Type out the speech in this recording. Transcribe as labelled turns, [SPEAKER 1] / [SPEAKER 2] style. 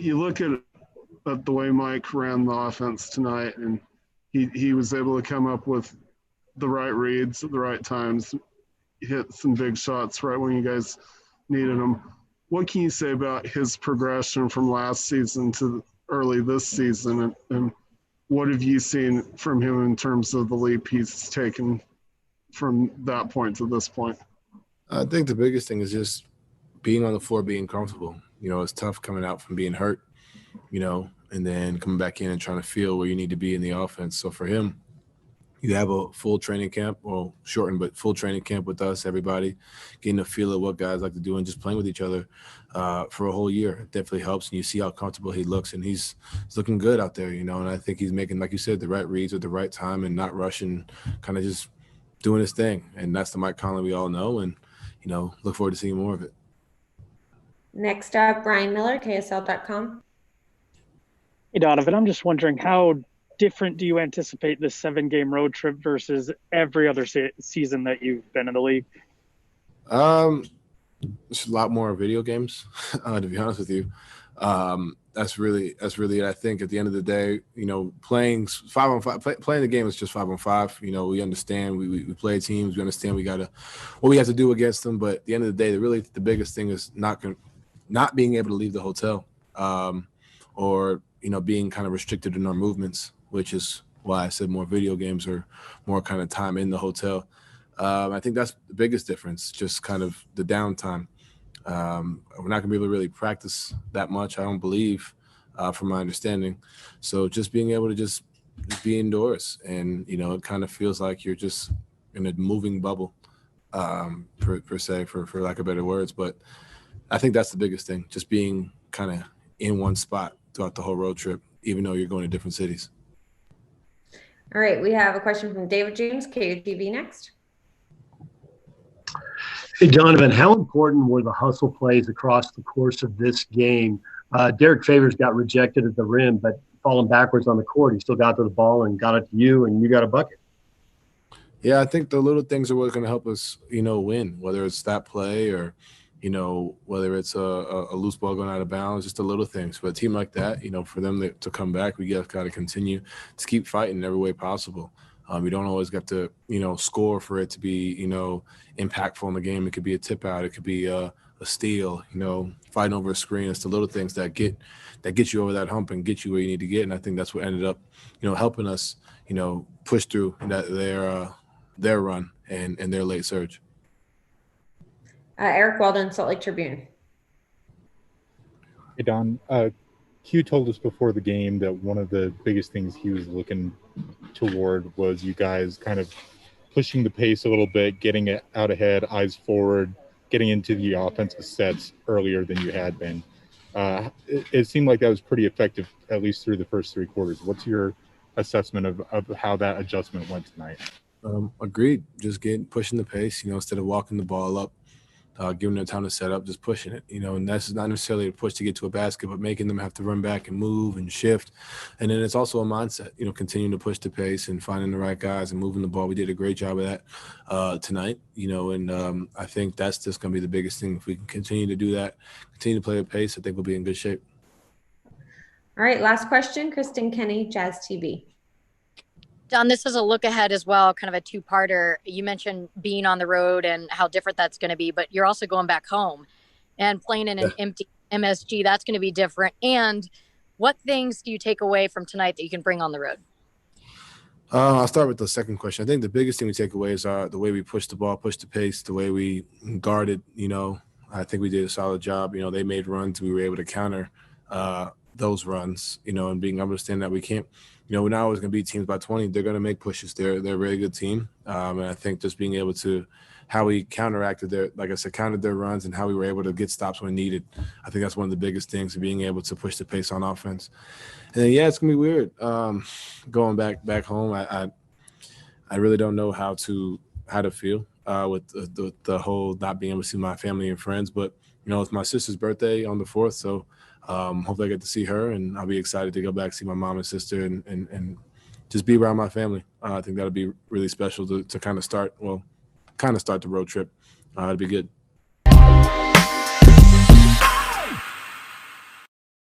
[SPEAKER 1] you look at the way Mike ran the offense tonight, and he was able to come up with the right reads at the right times, hit some big shots right when you guys needed them. What can you say about his progression from last season to early this season, and what have you seen from him in terms of the leap he's taken from that point to this point?
[SPEAKER 2] I think the biggest thing is just being on the floor, being comfortable. It's tough coming out from being hurt, and then coming back in and trying to feel where you need to be in the offense. So for him, you have a full training camp, well, shortened, but full training camp with us, everybody, getting a feel of what guys like to do and just playing with each other for a whole year. It definitely helps, and you see how comfortable he looks, and he's looking good out there, and I think he's making, like you said, the right reads at the right time and not rushing, kind of just doing his thing. And that's the Mike Conley we all know, and, look forward to seeing more of it.
[SPEAKER 3] Next up, Brian Miller, KSL.com.
[SPEAKER 4] Hey, Donovan, I'm just wondering, how different do you anticipate this 7-game road trip versus every other season that you've been in the league?
[SPEAKER 2] It's a lot more video games, to be honest with you. That's really it. I think at the end of the day, playing 5-on-5, playing the game is just 5-on-5. We understand we play teams. We understand what we have to do against them. But at the end of the day, the biggest thing is not being able to leave the hotel, or being kind of restricted in our movements, which is why I said more video games or more kind of time in the hotel. I think that's the biggest difference, just kind of the downtime. We're not going to be able to really practice that much, I don't believe, from my understanding. So just being able to just be indoors, and, it kind of feels like you're just in a moving bubble, per se, for lack of better words. But I think that's the biggest thing, just being kind of in one spot throughout the whole road trip, even though you're going to different cities.
[SPEAKER 3] All right, we have a question from David James, KUTV next.
[SPEAKER 5] Hey, Donovan, how important were the hustle plays across the course of this game? Derek Favors got rejected at the rim, but falling backwards on the court, he still got to the ball and got it to you, and you got a bucket.
[SPEAKER 2] Yeah, I think the little things are what's going to help us, win, whether it's that play or, whether it's a loose ball going out of bounds, just the little things. For a team like that, for them to come back, we got to continue to keep fighting in every way possible. We don't always get to, score for it to be, impactful in the game. It could be a tip out. It could be a steal, fighting over a screen. It's the little things that get you over that hump and get you where you need to get. And I think that's what ended up, helping us, push through their run and their late surge.
[SPEAKER 3] Eric Weldon, Salt Lake Tribune.
[SPEAKER 6] Hey, Don. Q told us before the game that one of the biggest things he was looking toward was you guys kind of pushing the pace a little bit, getting it out ahead, eyes forward, getting into the offensive sets earlier than you had been. It seemed like that was pretty effective, at least through the first 3 quarters. What's your assessment of how that adjustment went tonight?
[SPEAKER 2] Agreed. Just pushing the pace, instead of walking the ball up, giving them time to set up, just pushing it, and that's not necessarily a push to get to a basket, but making them have to run back and move and shift. And then it's also a mindset, continuing to push the pace and finding the right guys and moving the ball. We did a great job of that tonight, and I think that's just going to be the biggest thing. If we can continue to do that, continue to play at pace, I think we'll be in good shape.
[SPEAKER 3] All right, last question, Kristen Kenny, Jazz TV.
[SPEAKER 7] Don, this is a look ahead as well, kind of a 2-parter. You mentioned being on the road and how different that's going to be, but you're also going back home and playing in an empty MSG. That's going to be different. And what things do you take away from tonight that you can bring on the road?
[SPEAKER 2] I'll start with the second question. I think the biggest thing we take away is the way we pushed the ball, pushed the pace, the way we guarded. I think we did a solid job. They made runs. We were able to counter those runs, and being able to understand that we can't – we're not always going to beat teams by 20. They're going to make pushes. They're a very good team. And I think just being able to how we counteracted countered their runs and how we were able to get stops when needed. I think that's one of the biggest things, being able to push the pace on offense. And then, it's going to be weird going back home. I really don't know how to feel with the whole not being able to see my family and friends. But, it's my sister's birthday on the 4th, so hopefully I get to see her, and I'll be excited to go back see my mom and sister and just be around my family. I think that'll be really special to kind of start the road trip. It'll be good.